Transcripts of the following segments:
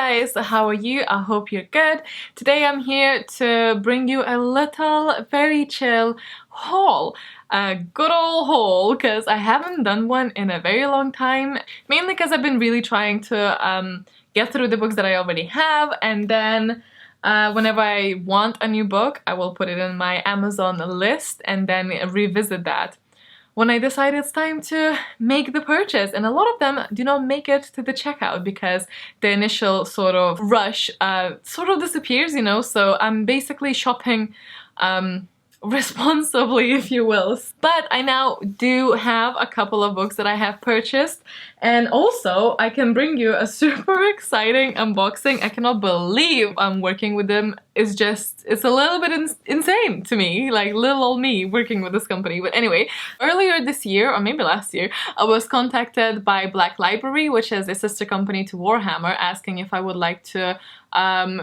guys, how are you? I hope you're good. Today I'm here to bring you a little very chill haul. A good old haul because I haven't done one in a very long time, mainly because I've been really trying to get through the books that I already have, and then whenever I want a new book I will put it in my Amazon list and then revisit that when I decide it's time to make the purchase. And a lot of them do not make it to the checkout because the initial sort of rush sort of disappears, you know, so I'm basically shopping responsibly, if you will. But I now do have a couple of books that I have purchased, and also I can bring you a super exciting unboxing. I cannot believe I'm working with them. It's a little bit insane to me, like little old me working with this company. But anyway, earlier this year, or maybe last year, I was contacted by Black Library, which is a sister company to Warhammer, asking if I would like to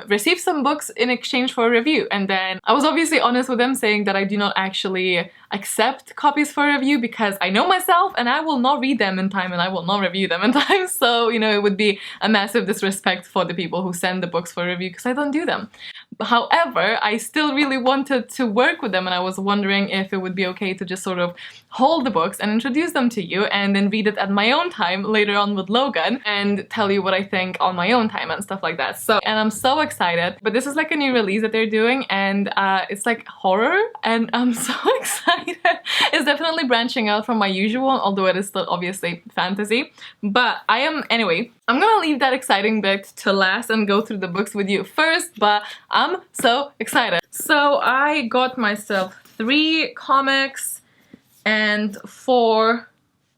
receive some books in exchange for a review. And then I was obviously honest with them, saying that I do not actually accept copies for review because I know myself and I will not read them in time and I will not review them in time. So, you know, it would be a massive disrespect for the people who send the books for review because I don't do them. However, I still really wanted to work with them, and I was wondering if it would be okay to just sort of hold the books and introduce them to you and then read it at my own time later on with Logan and tell you what I think on my own time and stuff like that. So, and I'm so excited. But this is like a new release that they're doing, and it's like horror, and I'm so excited. It's definitely branching out from my usual, although it is still obviously fantasy. But anyway, I'm gonna leave that exciting bit to last and go through the books with you first, but I'm so excited. So I got myself 3 comics and 4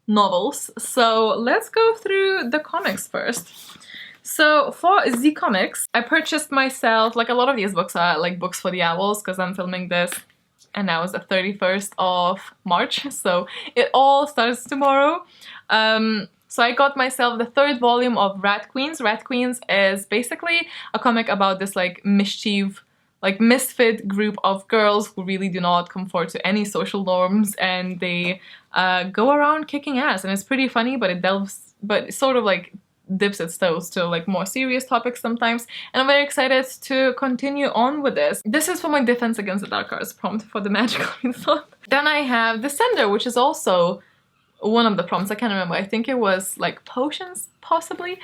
novels. So let's go through the comics first. So for the comics, I purchased myself, like a lot of these books are like books for the owls because I'm filming this and now it's the 31st of March, so it all starts tomorrow. So I got myself the 3rd volume of Rat Queens. Rat Queens is basically a comic about this like misfit group of girls who really do not conform to any social norms, and they go around kicking ass, and it's pretty funny, but it sort of like dips its toes to like more serious topics sometimes, and I'm very excited to continue on with this. This is for my Defense Against the Dark Arts prompt for the magical reason. Then I have Descender, which is also one of the prompts. I can't remember. I think it was like potions, possibly.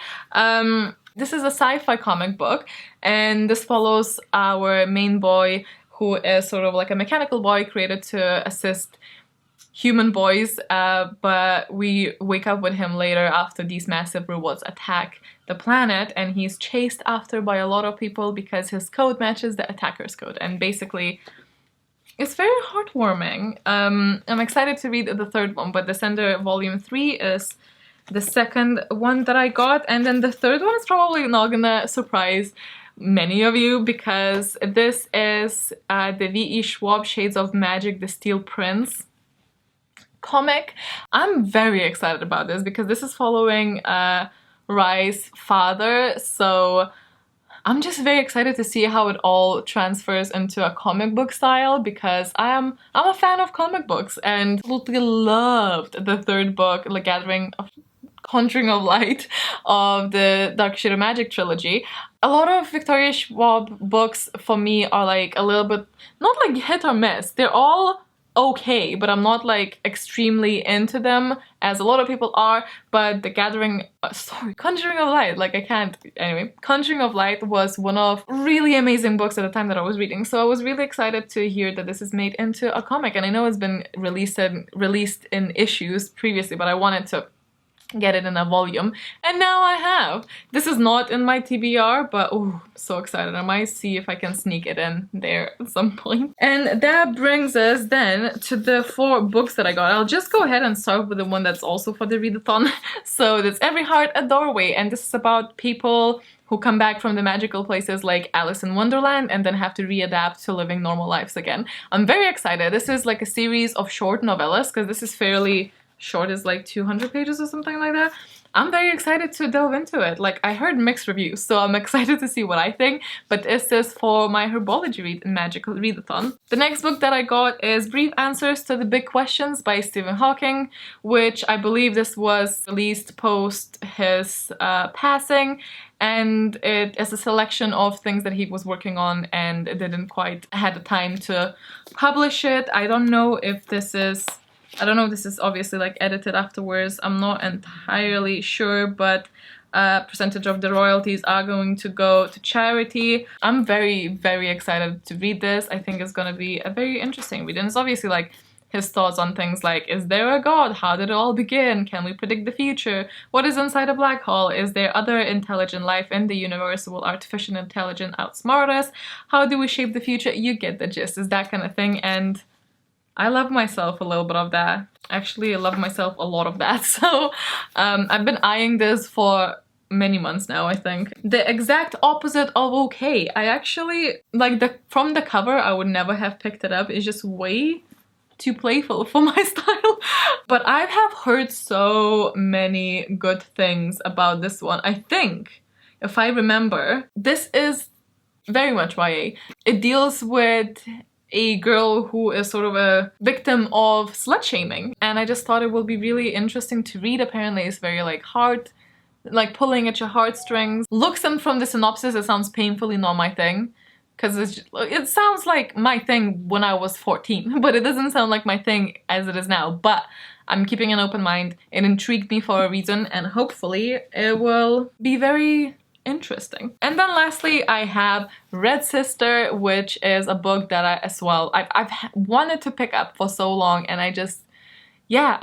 This is a sci-fi comic book, and this follows our main boy, who is sort of like a mechanical boy created to assist human boys, but we wake up with him later after these massive robots attack the planet, and he's chased after by a lot of people because his code matches the attacker's code, and basically it's very heartwarming. I'm excited to read the 3rd one, but Descender Volume 3 is the 2nd one that I got, and then the 3rd one is probably not gonna surprise many of you because this is the V.E. Schwab Shades of Magic, The Steel Prince comic. I'm very excited about this because this is following Rai's father, so I'm just very excited to see how it all transfers into a comic book style because I'm a fan of comic books and absolutely loved the 3rd book, The Conjuring of Light of the Dark Shade of Magic trilogy. A lot of Victoria Schwab books for me are like a little bit, not like hit or miss, they're all okay, but I'm not like extremely into them as a lot of people are. But the Conjuring of Light, like I can't, anyway, Conjuring of Light was one of really amazing books at the time that I was reading, so I was really excited to hear that this is made into a comic. And I know it's been released in issues previously, but I wanted to get it in a volume, and now I have. This is not in my TBR, but oh, I'm so excited. I might see if I can sneak it in there at some point. And that brings us then to the 4 books that I got. I'll just go ahead and start with the one that's also for the readathon. So that's Every Heart a Doorway, and this is about people who come back from the magical places like Alice in Wonderland and then have to readapt to living normal lives again. I'm very excited. This is like a series of short novellas because this is fairly short, is like 200 pages or something like that. I'm very excited to delve into it. Like, I heard mixed reviews, so I'm excited to see what I think, but this is for my herbology read in Magical Readathon. The next book that I got is Brief Answers to the Big Questions by Stephen Hawking, which I believe this was released post his passing, and it is a selection of things that he was working on and didn't quite had the time to publish it. I don't know if this is obviously like edited afterwards. I'm not entirely sure, but percentage of the royalties are going to go to charity. I'm very, very excited to read this. I think it's gonna be a very interesting read, and it's obviously like his thoughts on things like, is there a god? How did it all begin? Can we predict the future? What is inside a black hole? Is there other intelligent life in the universe? Will artificial intelligence outsmart us? How do we shape the future? You get the gist. It's that kind of thing, and I love myself a little bit of that. Actually, I love myself a lot of that. So I've been eyeing this for many months now, I think. The exact opposite of okay. I actually, like, from the cover, I would never have picked it up. It's just way too playful for my style. But I have heard so many good things about this one. I think, if I remember, this is very much YA. It deals with a girl who is sort of a victim of slut shaming, and I just thought it would be really interesting to read. Apparently it's very like hard, like pulling at your heartstrings. Looks, and from the synopsis it sounds painfully not my thing, because it sounds like my thing when I was 14, but it doesn't sound like my thing as it is now. But I'm keeping an open mind. It intrigued me for a reason, and hopefully it will be very interesting. And then lastly, I have Red Sister, which is a book that I've wanted to pick up for so long, and I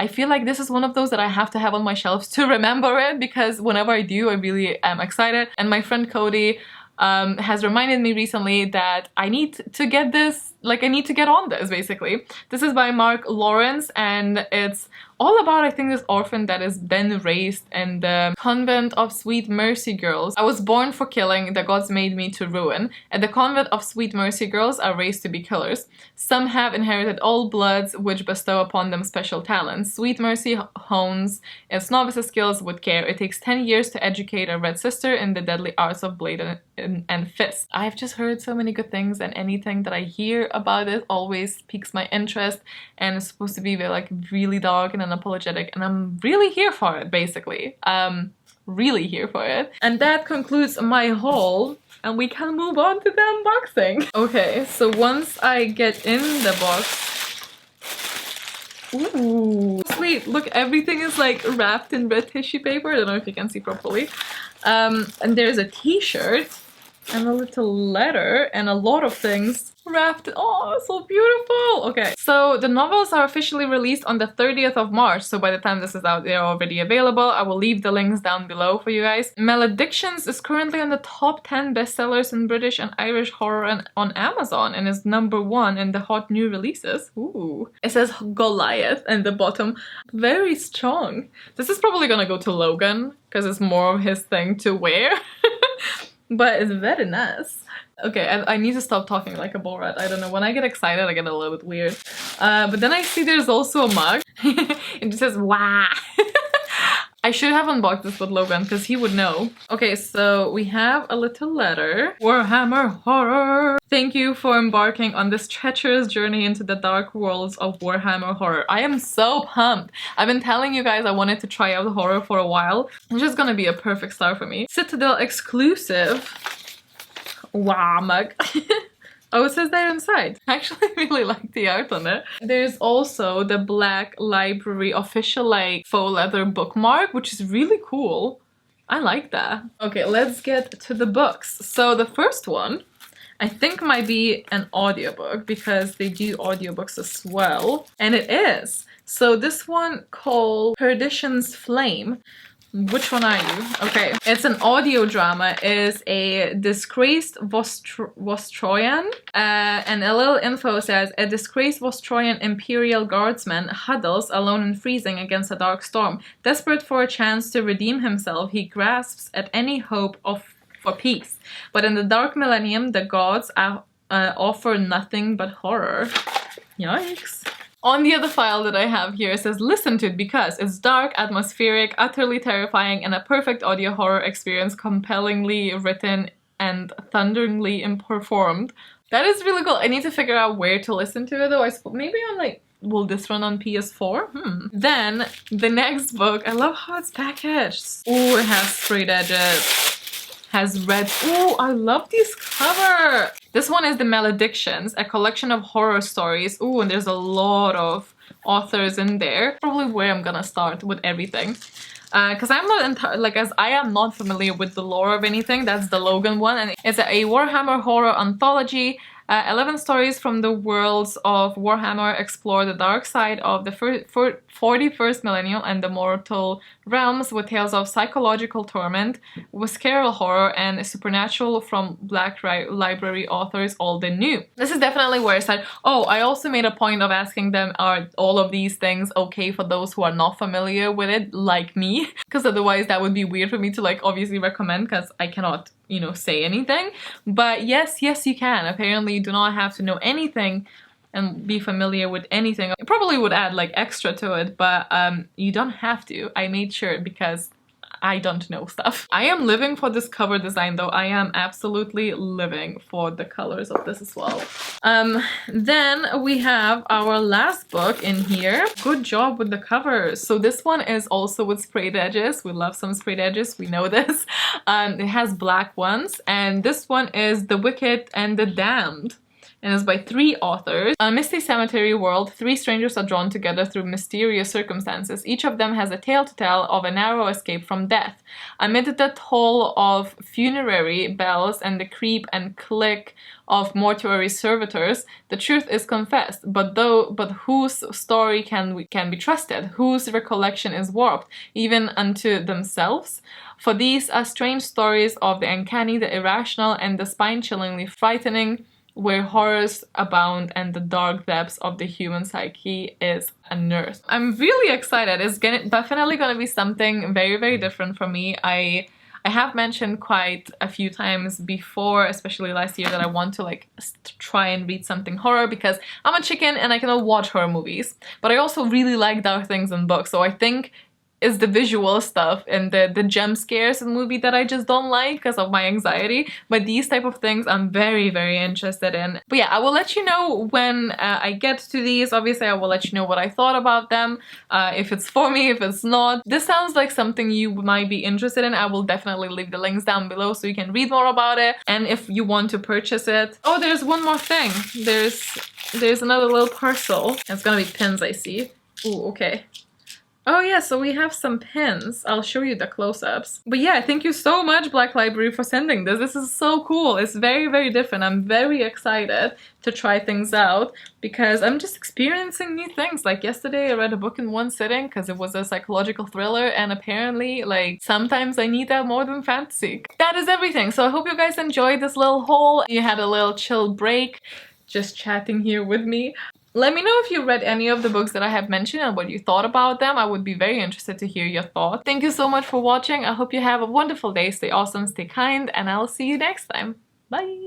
feel like this is one of those that I have to have on my shelves to remember it, because whenever I do, I really am excited. And my friend Cody has reminded me recently that I need to get this, like I need to get on this basically. This is by Mark Lawrence, and it's all about, I think, this orphan that is then raised in the convent of Sweet Mercy Girls. I was born for killing, the gods made me to ruin. At the convent of Sweet Mercy Girls are raised to be killers. Some have inherited old bloods which bestow upon them special talents. Sweet Mercy hones its novices' skills with care. It takes 10 years to educate a Red Sister in the deadly arts of blade and fist. I've just heard so many good things, and anything that I hear about it always piques my interest, and it's supposed to be like really dark and unapologetic, and I'm really here for it, basically. Really here for it. And that concludes my haul, and we can move on to the unboxing. Okay, so once I get in the box... Ooh, sweet! Look, everything is like wrapped in red tissue paper. I don't know if you can see properly. And there's a t-shirt and a little letter and a lot of things wrapped. Oh, so beautiful. Okay, so the novels are officially released on the 30th of March, so by the time this is out, they're already available. I will leave the links down below for you guys. Maledictions is currently on the top 10 bestsellers in British and Irish horror on Amazon, and is #1 in the hot new releases. Ooh. It says Goliath in the bottom. Very strong. This is probably gonna go to Logan, because it's more of his thing to wear. But it's very nice. Okay, I need to stop talking like a Borat. I don't know, when I get excited I get a little bit weird. But then I see there's also a mug. It just says wah. I should have unboxed this with Logan, because he would know. Okay, so we have a little letter. Warhammer Horror! Thank you for embarking on this treacherous journey into the dark worlds of Warhammer Horror. I am so pumped! I've been telling you guys I wanted to try out horror for a while. It's just gonna be a perfect start for me. Citadel exclusive. Wow, mug. Oh, it says there inside. I actually really like the art on it. There's also the Black Library official like faux leather bookmark, which is really cool. I like that. Okay, let's get to the books. So the first one, I think might be an audiobook, because they do audiobooks as well. And it is. So this one called Perdition's Flame. Which one are you? Okay, it's an audio drama. It is a disgraced Vostroyan. And a little info says, a disgraced Vostroyan Imperial Guardsman huddles alone and freezing against a dark storm. Desperate for a chance to redeem himself, he grasps at any hope for peace. But in the dark millennium, the gods offer nothing but horror. Yikes. On the other file that I have here, it says listen to it because it's dark, atmospheric, utterly terrifying, and a perfect audio horror experience, compellingly written and thunderingly performed. That is really cool. I need to figure out where to listen to it though. I suppose maybe on like, will this run on PS4? Then the next book, I love how it's packaged. Oh, it has straight edges. Has red. Oh, I love this cover. This one is The Maledictions, a collection of horror stories. Oh, and there's a lot of authors in there. Probably where I'm gonna start with everything. Because I'm not like, as I am not familiar with the lore of anything. That's the Logan one, and it's a Warhammer horror anthology. 11 stories from the worlds of Warhammer explore the dark side of the 41st millennium and the mortal realms with tales of psychological torment, visceral horror, and supernatural from Black Library authors all the new. This is definitely where I said, oh, I also made a point of asking them, are all of these things okay for those who are not familiar with it, like me? Because otherwise that would be weird for me to like obviously recommend, because I cannot, you know, say anything. But yes, you can. Apparently you do not have to know anything and be familiar with anything. It probably would add like extra to it, but you don't have to. I made sure because I don't know stuff. I am living for this cover design though. I am absolutely living for the colors of this as well. Then we have our last book in here. Good job with the covers. So this one is also with sprayed edges. We love some sprayed edges, we know this. It has black ones, and this one is The Wicked and the Damned. And it's by 3 authors. A misty cemetery world, 3 strangers are drawn together through mysterious circumstances. Each of them has a tale to tell of a narrow escape from death. Amid the toll of funerary bells and the creep and click of mortuary servitors, the truth is confessed. But whose story can be trusted? Whose recollection is warped, even unto themselves? For these are strange stories of the uncanny, the irrational, and the spine-chillingly frightening, where horrors abound and the dark depths of the human psyche is unearthed. I'm really excited. It's definitely gonna be something very, very different for me. I have mentioned quite a few times before, especially last year, that I want to like try and read something horror because I'm a chicken and I cannot watch horror movies. But I also really like dark things in books, so I think it's the visual stuff and the jump scares in the movie that I just don't like because of my anxiety. But these type of things I'm very, very interested in. But yeah, I will let you know when I get to these. Obviously, I will let you know what I thought about them, if it's for me, if it's not. This sounds like something you might be interested in. I will definitely leave the links down below so you can read more about it. And if you want to purchase it. Oh, there's one more thing. There's another little parcel. It's gonna be pins, I see. Ooh, okay. Oh yeah, so we have some pins. I'll show you the close-ups. But yeah, thank you so much, Black Library, for sending this. This is so cool. It's very, very different. I'm very excited to try things out because I'm just experiencing new things. Like yesterday, I read a book in one sitting because it was a psychological thriller, and apparently, like, sometimes I need that more than fantasy. That is everything. So I hope you guys enjoyed this little haul. You had a little chill break, just chatting here with me. Let me know if you read any of the books that I have mentioned and what you thought about them. I would be very interested to hear your thoughts. Thank you so much for watching. I hope you have a wonderful day. Stay awesome, stay kind, and I'll see you next time. Bye!